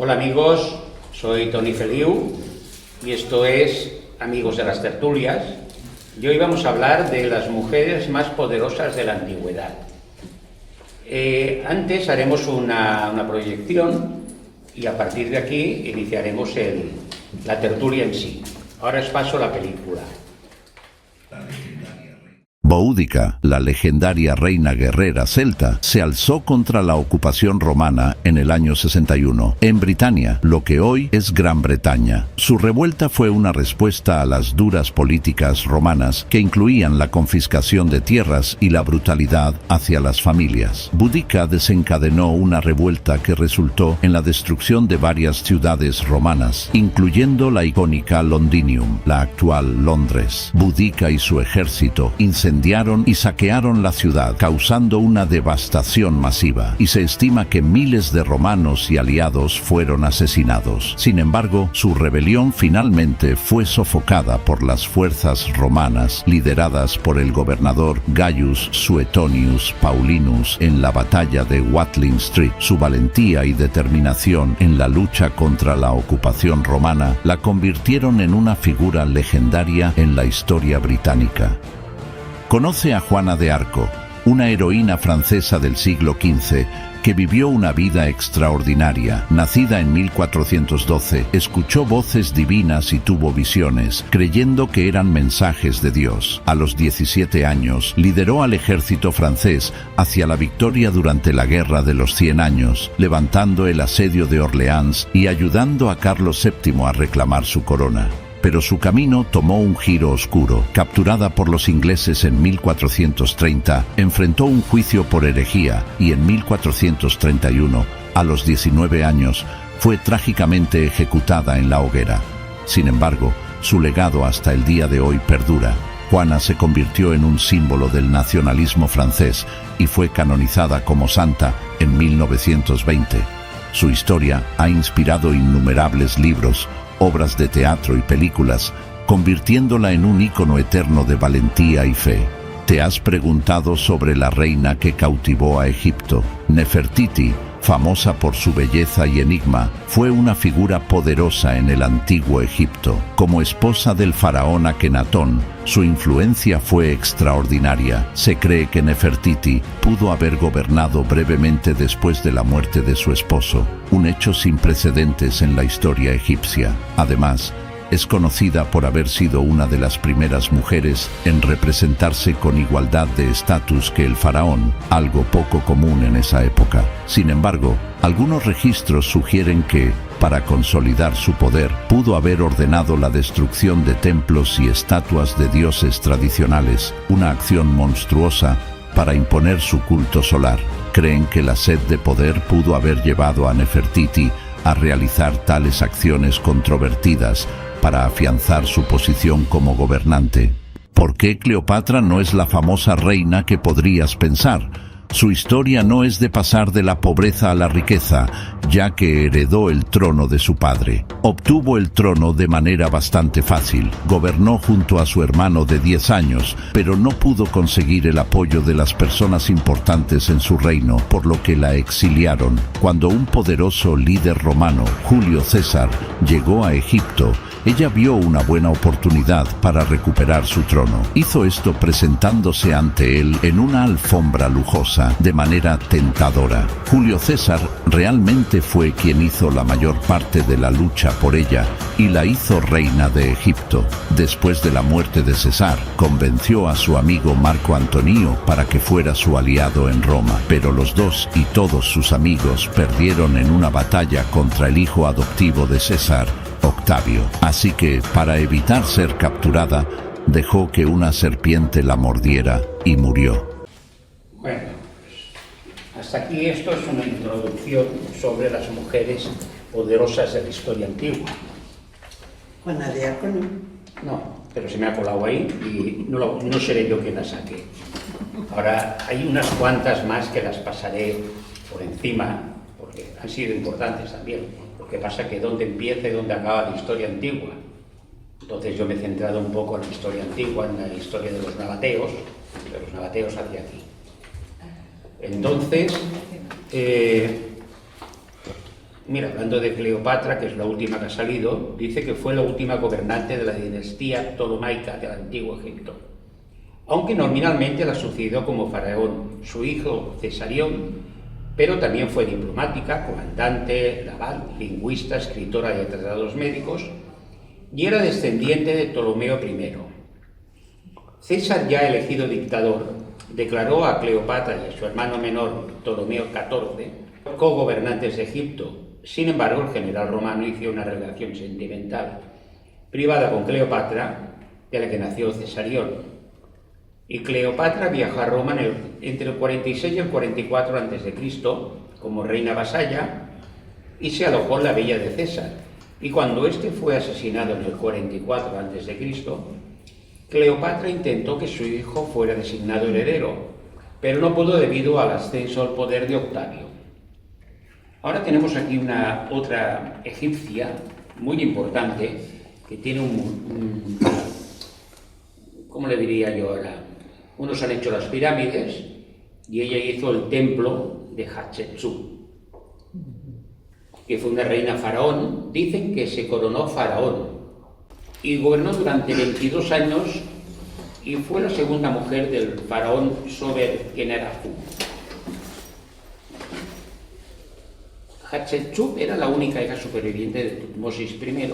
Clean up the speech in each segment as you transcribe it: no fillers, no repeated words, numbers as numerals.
Hola amigos, soy Toni Feliu y esto es Amigos de las Tertulias. Y hoy vamos a hablar de las mujeres más poderosas de la antigüedad. Antes haremos una proyección y a partir de aquí iniciaremos la tertulia en sí. Ahora os paso la película. Boudica, la legendaria reina guerrera celta, se alzó contra la ocupación romana en el año 61, en Britania, lo que hoy es Gran Bretaña. Su revuelta fue una respuesta a las duras políticas romanas que incluían la confiscación de tierras y la brutalidad hacia las familias. Boudica desencadenó una revuelta que resultó en la destrucción de varias ciudades romanas, incluyendo la icónica Londinium, la actual Londres. Boudica y su ejército incendiaron y saquearon la ciudad, causando una devastación masiva, y se estima que miles de romanos y aliados fueron asesinados. Sin embargo, su rebelión finalmente fue sofocada por las fuerzas romanas, lideradas por el gobernador Gaius Suetonius Paulinus en la batalla de Watling Street. Su valentía y determinación en la lucha contra la ocupación romana la convirtieron en una figura legendaria en la historia británica. Conoce a Juana de Arco, una heroína francesa del siglo XV que vivió una vida extraordinaria. Nacida en 1412, escuchó voces divinas y tuvo visiones, creyendo que eran mensajes de Dios. A los 17 años, lideró al ejército francés hacia la victoria durante la Guerra de los 100 Años, levantando el asedio de Orleans y ayudando a Carlos VII a reclamar su corona. Pero su camino tomó un giro oscuro. Capturada por los ingleses en 1430, enfrentó un juicio por herejía y en 1431, a los 19 años, fue trágicamente ejecutada en la hoguera. Sin embargo, su legado hasta el día de hoy perdura. Juana se convirtió en un símbolo del nacionalismo francés y fue canonizada como santa en 1920. Su historia ha inspirado innumerables libros, obras de teatro y películas, convirtiéndola en un ícono eterno de valentía y fe. ¿Te has preguntado sobre la reina que cautivó a Egipto? Nefertiti, famosa por su belleza y enigma, fue una figura poderosa en el antiguo Egipto. Como esposa del faraón Akenatón, su influencia fue extraordinaria. Se cree que Nefertiti pudo haber gobernado brevemente después de la muerte de su esposo, un hecho sin precedentes en la historia egipcia. Además, es conocida por haber sido una de las primeras mujeres en representarse con igualdad de estatus que el faraón, algo poco común en esa época. Sin embargo, algunos registros sugieren que, para consolidar su poder, pudo haber ordenado la destrucción de templos y estatuas de dioses tradicionales, una acción monstruosa para imponer su culto solar. Creen que la sed de poder pudo haber llevado a Nefertiti a realizar tales acciones controvertidas para afianzar su posición como gobernante. ¿Por qué Cleopatra no es la famosa reina que podrías pensar? Su historia no es de pasar de la pobreza a la riqueza, ya que heredó el trono de su padre. Obtuvo el trono de manera bastante fácil. Gobernó junto a su hermano de 10 años, pero no pudo conseguir el apoyo de las personas importantes en su reino, por lo que la exiliaron. Cuando un poderoso líder romano, Julio César, llegó a Egipto, ella vio una buena oportunidad para recuperar su trono. Hizo esto presentándose ante él en una alfombra lujosa, de manera tentadora. Julio César realmente fue quien hizo la mayor parte de la lucha por ella y la hizo reina de Egipto. Después de la muerte de César, convenció a su amigo Marco Antonio para que fuera su aliado en Roma, pero los dos y todos sus amigos perdieron en una batalla contra el hijo adoptivo de César, Octavio. Así que, para evitar ser capturada, dejó que una serpiente la mordiera y murió. Bueno, hasta aquí esto es una introducción sobre las mujeres poderosas de la historia antigua. Juana de Arco no. No, pero se me ha colado ahí y no seré yo quien la saque. Ahora, hay unas cuantas más que las pasaré por encima, porque han sido importantes también. Lo que pasa es que dónde empieza y dónde acaba la historia antigua. Entonces yo me he centrado un poco en la historia antigua, en la historia de los nabateos hacia aquí. Entonces, Mira, hablando de Cleopatra, que es la última que ha salido, dice que fue la última gobernante de la dinastía ptolomaica del antiguo Egipto, aunque nominalmente la sucedió como faraón su hijo Cesarión, pero también fue diplomática, comandante naval, lingüista, escritora de tratados médicos, y era descendiente de Ptolomeo I. César, ya elegido dictador, declaró a Cleopatra y a su hermano menor Ptolomeo XIV co-gobernantes de Egipto. Sin embargo, el general romano hizo una relación sentimental privada con Cleopatra, de la que nació Cesarión. Y Cleopatra viajó a Roma entre el 46 y el 44 a.C. como reina vasalla y se alojó en la villa de César. Y cuando éste fue asesinado en el 44 a.C., Cleopatra intentó que su hijo fuera designado heredero, pero no pudo debido al ascenso al poder de Octavio. Ahora tenemos aquí otra egipcia muy importante que tiene ¿cómo le diría yo ahora? Unos han hecho las pirámides y ella hizo el templo de Hatshepsut, que fue una reina faraón. Dicen que se coronó faraón y gobernó durante 22 años y fue la segunda mujer del faraón Sober-Kenerafu. Hatshepsut era la única hija superviviente de Tutmosis I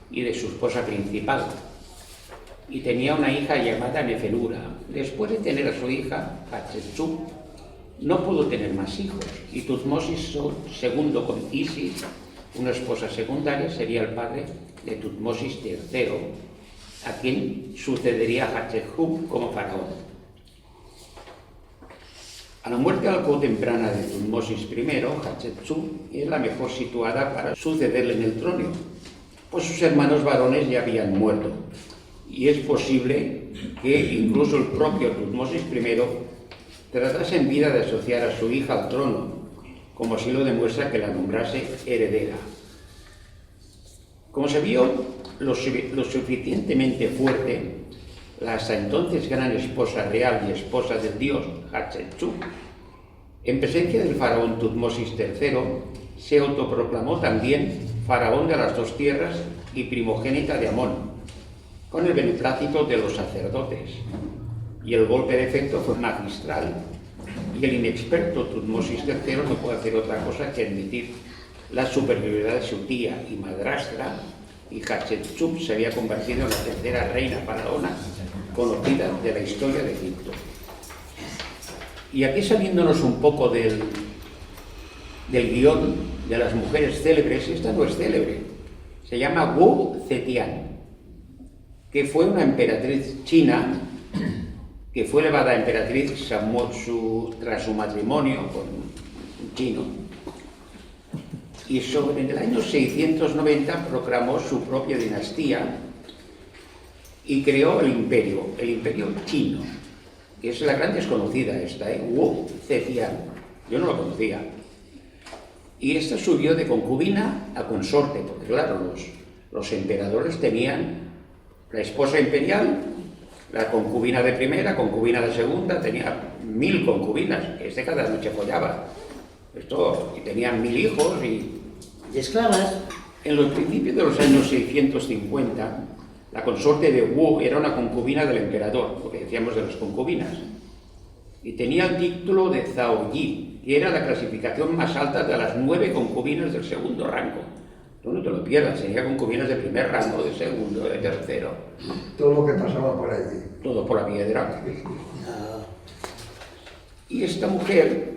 y de su esposa principal, y tenía una hija llamada Neferura. Después de tener a su hija, Hatshepsut no pudo tener más hijos, y Tutmosis II con Isis, una esposa secundaria, sería el padre de Tutmosis III, a quien sucedería Hatshepsut como faraón. A la muerte algo temprana de Tutmosis I, Hatshepsut es la mejor situada para sucederle en el trono, pues sus hermanos varones ya habían muerto, y es posible que incluso el propio Tutmosis I tratase en vida de asociar a su hija al trono, como así lo demuestra que la nombrase heredera. Como se vio lo suficientemente fuerte, la hasta entonces gran esposa real y esposa del dios Hatshepsut, en presencia del faraón Tutmosis III, se autoproclamó también faraón de las dos tierras y primogénita de Amón, con el beneplácito de los sacerdotes, y el golpe de efecto fue magistral, y el inexperto Tutmosis III no puede hacer otra cosa que admitir la superioridad de su tía y madrastra, y Hatshepsut se había convertido en la tercera reina faraona conocida de la historia de Egipto. Y aquí, saliéndonos un poco del guión de las mujeres célebres, esta no es célebre, se llama Wu Zetian, que fue una emperatriz china, que fue elevada emperatriz tras su matrimonio con un chino, y en el año 690 proclamó su propia dinastía y creó el imperio chino, que es la gran desconocida esta, Wu Zetian. Yo no lo conocía. Y esta subió de concubina a consorte, porque claro, los emperadores tenían la esposa imperial, la concubina de primera, concubina de segunda, tenía 1000 concubinas, que cada noche follaba. Y tenían 1000 hijos y esclavas. En los principios de los años 650, la consorte de Wu era una concubina del emperador, lo que decíamos de las concubinas, y tenía el título de Zhaoyi, que era la clasificación más alta de las 9 concubinas del segundo rango. Tú no te lo pierdas, tenía concubinas de primer rango, de segundo, de tercero. Todo lo que pasaba por allí. Todo por la piedra. Y esta mujer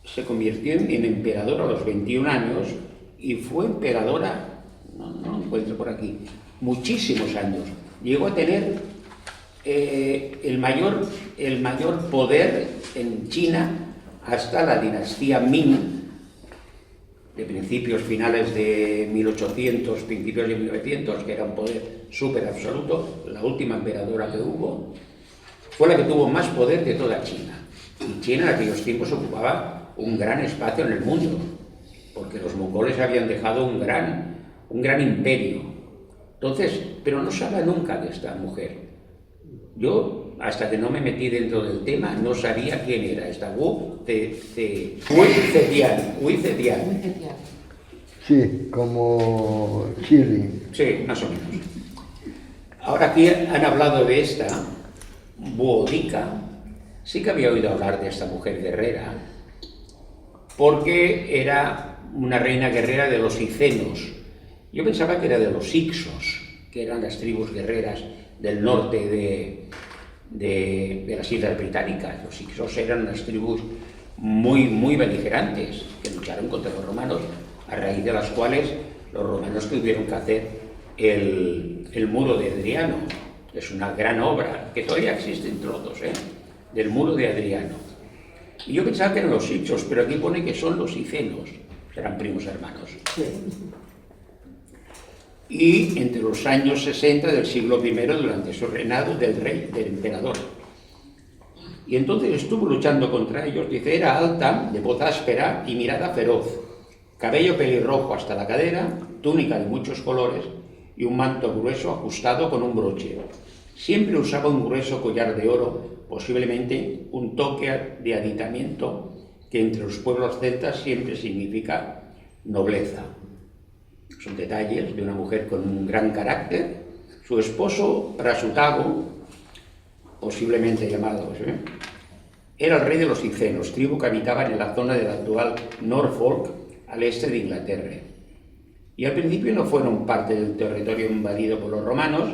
se convirtió en emperadora a los 21 años y fue emperadora, no lo encuentro por aquí, muchísimos años. Llegó a tener el mayor poder en China hasta la dinastía Ming, de principios finales de 1800, principios de 1900, que era un poder súper absoluto. La última emperadora que hubo fue la que tuvo más poder de toda China. Y China en aquellos tiempos ocupaba un gran espacio en el mundo, porque los mongoles habían dejado un gran imperio. Entonces, pero no se habla nunca de esta mujer. Yo hasta que no me metí dentro del tema, no sabía quién era esta Wu Zetian. Sí, como Shirley. Sí, más o menos. Ahora aquí han hablado de esta Boudica. Sí que había oído hablar de esta mujer guerrera, porque era una reina guerrera de los icenos. Yo pensaba que era de los Ixos, que eran las tribus guerreras del norte de las Islas Británicas. Los Ixos eran unas tribus muy beligerantes, que lucharon contra los romanos, a raíz de las cuales los romanos tuvieron que hacer el muro de Adriano. Es una gran obra, que todavía existe en trozos, del muro de Adriano. Y yo pensaba que eran los Ixos, pero aquí pone que son los Icenos, eran primos hermanos. Sí. Y entre los años 60 del siglo I, durante su reinado del emperador. Y entonces estuvo luchando contra ellos. Dice, era alta, de voz áspera y mirada feroz, cabello pelirrojo hasta la cadera, túnica de muchos colores y un manto grueso ajustado con un broche. Siempre usaba un grueso collar de oro, posiblemente un toque de aditamiento que entre los pueblos celtas siempre significa nobleza. Son detalles de una mujer con un gran carácter. Su esposo, Prasutago, posiblemente llamado, era el rey de los Icenos, tribu que habitaban en la zona del actual Norfolk, al este de Inglaterra. Y al principio no fueron parte del territorio invadido por los romanos,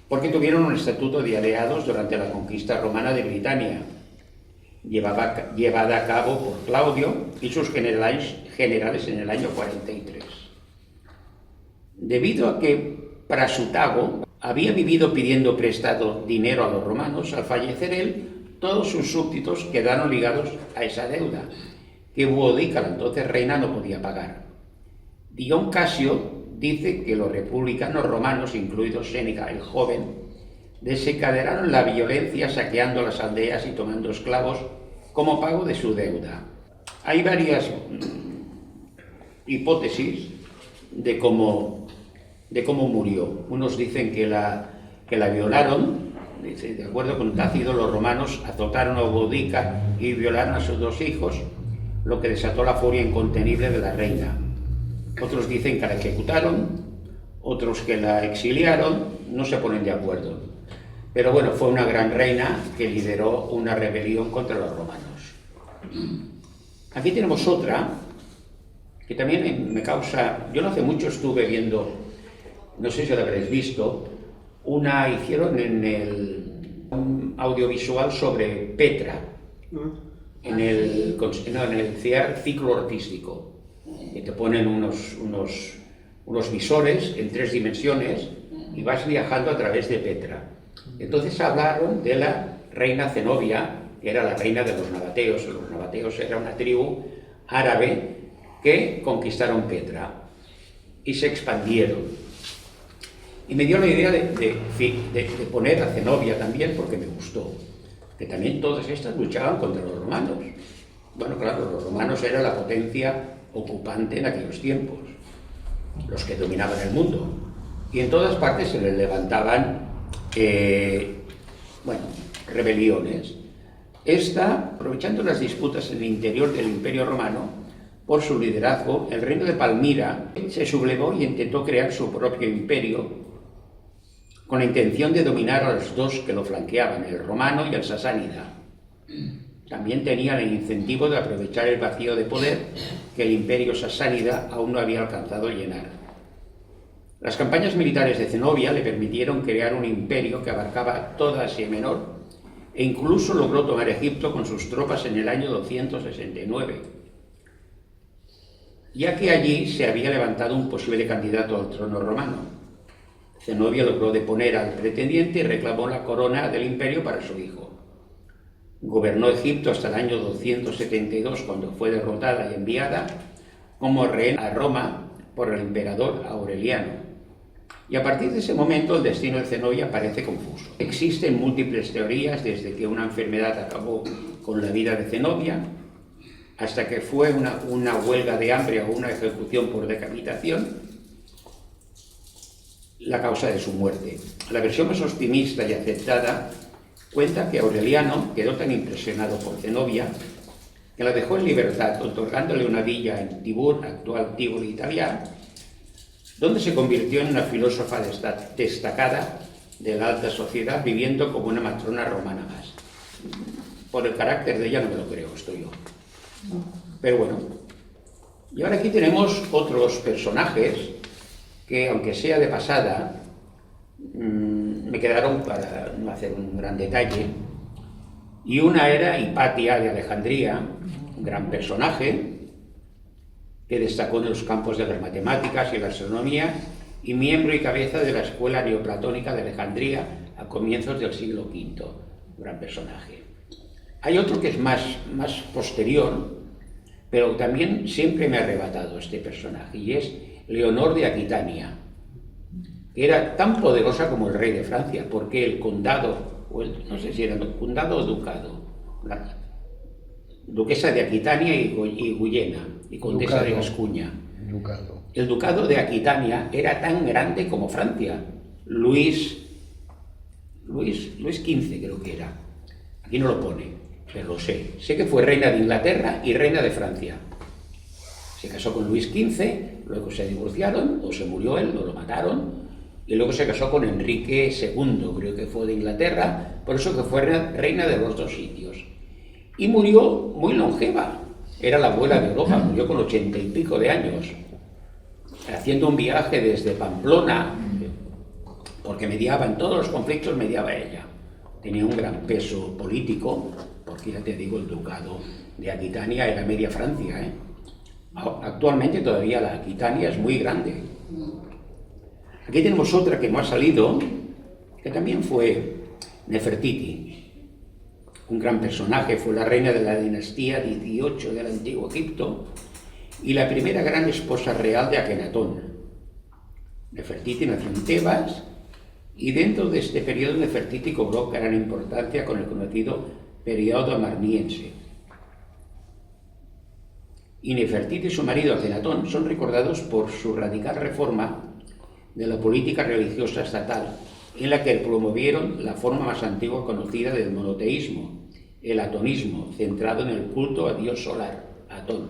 porque tuvieron un estatuto de aliados durante la conquista romana de Britania, llevada a cabo por Claudio y sus generales en el año 43. Debido a que Prasutago había vivido pidiendo prestado dinero a los romanos, al fallecer él, todos sus súbditos quedaron ligados a esa deuda, que Boudica, la entonces reina, no podía pagar. Dion Casio dice que los republicanos romanos, incluidos Séneca el joven, desencadenaron la violencia saqueando las aldeas y tomando esclavos como pago de su deuda. Hay varias hipótesis de cómo murió. Unos dicen que la violaron. Dice, de acuerdo con Tácito, los romanos azotaron a Boudica y violaron a sus dos hijos, lo que desató la furia incontenible de la reina. Otros dicen que la ejecutaron, otros que la exiliaron, no se ponen de acuerdo. Pero bueno, fue una gran reina que lideró una rebelión contra los romanos. Aquí tenemos otra que también me causa... Yo no hace mucho estuve viendo, no sé si lo habréis visto, hicieron un audiovisual sobre Petra, en el ciclo artístico, que te ponen unos visores en 3 dimensiones y vas viajando a través de Petra. Entonces hablaron de la reina Zenobia, que era la reina de los nabateos. Los nabateos era una tribu árabe que conquistaron Petra y se expandieron. Y me dio la idea de poner a Zenobia también, porque me gustó, que también todas estas luchaban contra los romanos. Bueno, claro, los romanos eran la potencia ocupante en aquellos tiempos, los que dominaban el mundo, y en todas partes se les levantaban rebeliones. Esta, aprovechando las disputas en el interior del Imperio Romano, por su liderazgo, el reino de Palmira se sublevó y intentó crear su propio imperio con la intención de dominar a los dos que lo flanqueaban, el romano y el sasánida. También tenía el incentivo de aprovechar el vacío de poder que el imperio sasánida aún no había alcanzado a llenar. Las campañas militares de Zenobia le permitieron crear un imperio que abarcaba toda Asia Menor e incluso logró tomar Egipto con sus tropas en el año 269, ya que allí se había levantado un posible candidato al trono romano. Zenobia logró deponer al pretendiente y reclamó la corona del imperio para su hijo. Gobernó Egipto hasta el año 272, cuando fue derrotada y enviada como rehén a Roma por el emperador Aureliano. Y a partir de ese momento el destino de Zenobia parece confuso. Existen múltiples teorías, desde que una enfermedad acabó con la vida de Zenobia, hasta que fue una huelga de hambre o una ejecución por decapitación, la causa de su muerte. La versión más optimista y aceptada cuenta que Aureliano quedó tan impresionado por Zenobia que la dejó en libertad, otorgándole una villa en Tibur, actual Tivoli italiano, donde se convirtió en una filósofa destacada de la alta sociedad, viviendo como una matrona romana más. Por el carácter de ella no me lo creo, estoy yo. Pero bueno. Y ahora aquí tenemos otros personajes que, aunque sea de pasada, me quedaron para no hacer un gran detalle. Y una era Hipatia de Alejandría, un gran personaje que destacó en los campos de las matemáticas y la astronomía y miembro y cabeza de la escuela neoplatónica de Alejandría a comienzos del siglo V. Un gran personaje. Hay otro que es más posterior, pero también siempre me ha arrebatado este personaje, y es Leonor de Aquitania, que era tan poderosa como el rey de Francia, porque el condado, no sé si era condado o ducado, la duquesa de Aquitania y Guyena, y condesa de Gascuña. Ducado. El ducado de Aquitania era tan grande como Francia. Luis XV creo que era. Aquí no lo pone, pero lo sé. Sé que fue reina de Inglaterra y reina de Francia. Se casó con Luis XV, luego se divorciaron, o se murió él, o lo mataron, y luego se casó con Enrique II, creo que fue de Inglaterra, por eso que fue reina de los dos sitios. Y murió muy longeva, era la abuela de Europa, murió con 80 y pico de años, haciendo un viaje desde Pamplona, porque mediaba en todos los conflictos, mediaba ella. Tenía un gran peso político, porque ya te digo, el ducado de Aquitania era media Francia, ¿eh? Actualmente todavía la Aquitania es muy grande. Aquí tenemos otra que no ha salido, que también fue Nefertiti. Un gran personaje, fue la reina de la dinastía 18 del antiguo Egipto y la primera gran esposa real de Akenatón. Nefertiti nació en Tebas y dentro de este periodo Nefertiti cobró gran importancia con el conocido periodo amarniense. Y Nefertiti y su marido Akenatón son recordados por su radical reforma de la política religiosa estatal, en la que promovieron la forma más antigua conocida del monoteísmo, el atonismo, centrado en el culto a Dios solar, Atón,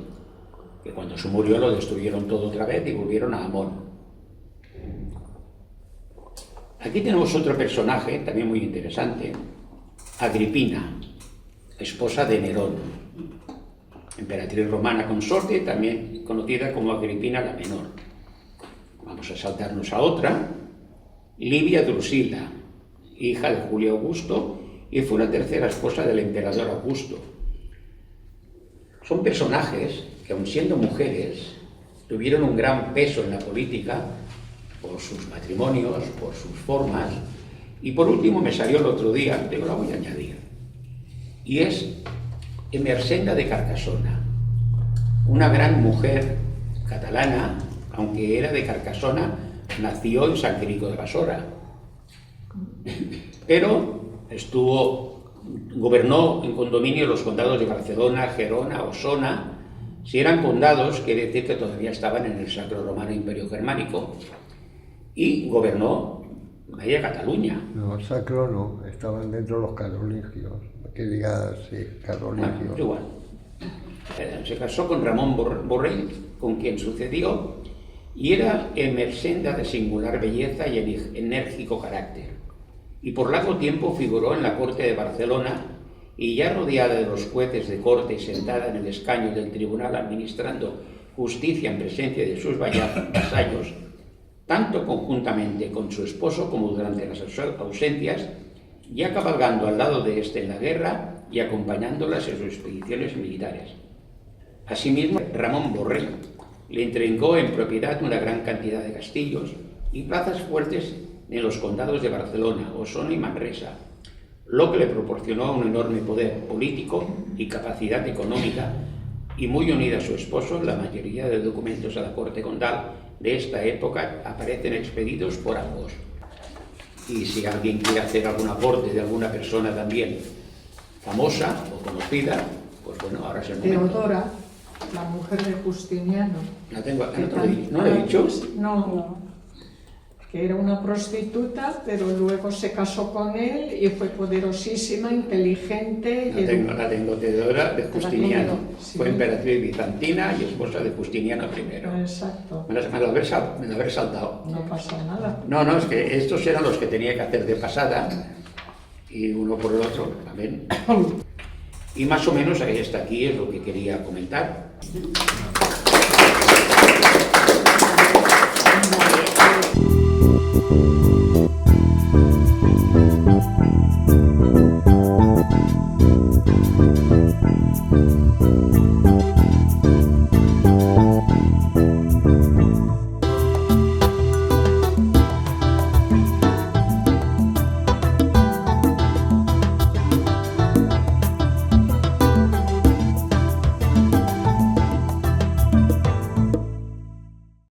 que cuando se murió lo destruyeron todo otra vez y volvieron a Amón. Aquí tenemos otro personaje, también muy interesante, Agripina, esposa de Nerón, emperatriz romana consorte, también conocida como Agripina la Menor. Vamos a saltarnos a otra, Livia Drusila, hija de Julio Augusto, y fue la tercera esposa del emperador Augusto. Son personajes que, aun siendo mujeres, tuvieron un gran peso en la política por sus matrimonios, por sus formas, y por último me salió el otro día, pero la voy a añadir, y es Emersenda de Carcasona, una gran mujer catalana, aunque era de Carcasona, nació en San Quirico de Basora, pero gobernó en condominio los condados de Barcelona, Gerona, Osona. Si eran condados, quiere decir que todavía estaban en el Sacro Romano Imperio Germánico, y gobernó media Cataluña. No, sacro no, estaban dentro de los carolingios, que digas, sí, carolingios. Igual. Se casó con Ramón Borrell, con quien sucedió, y era Emersenda de singular belleza y enérgico carácter. Y por largo tiempo figuró en la corte de Barcelona, y ya rodeada de los jueces de corte y sentada en el escaño del tribunal administrando justicia en presencia de sus vasallos, tanto conjuntamente con su esposo como durante las ausencias, ya cabalgando al lado de éste en la guerra y acompañándolas en sus expediciones militares. Asimismo, Ramón Borrell le entregó en propiedad una gran cantidad de castillos y plazas fuertes en los condados de Barcelona, Osona y Manresa, lo que le proporcionó un enorme poder político y capacidad económica, y muy unida a su esposo, la mayoría de documentos a la corte condal de esta época aparecen expedidos por ambos. Y si alguien quiere hacer algún aporte de alguna persona también famosa o conocida, pues bueno, ahora es el momento. Teodora, la mujer de Justiniano. La tengo acá, no lo he dicho. No, que era una prostituta, pero luego se casó con él y fue poderosísima, inteligente. La tengo de Justiniano. Sí. Fue emperatriz bizantina y esposa de Justiniano I. Exacto. Me lo haber saltado. No pasa nada. No, es que estos eran los que tenía que hacer de pasada y uno por el otro también. Y más o menos ahí está, aquí es lo que quería comentar. Vale.